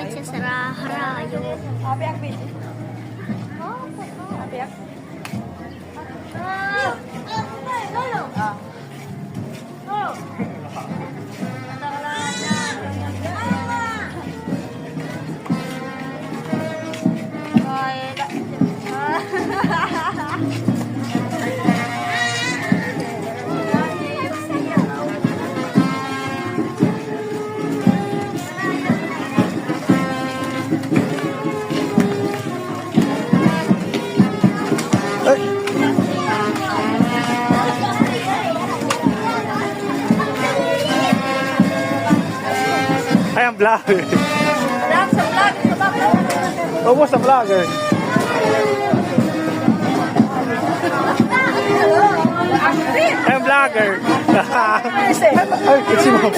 nagsasara-harayo. Apiak, baby. Apiak. Ay, ang vlogger. Vlog sa vlog. Sa vlog. Opo, sa vlogger. Ay, ang vlogger. Ay, kasi mo.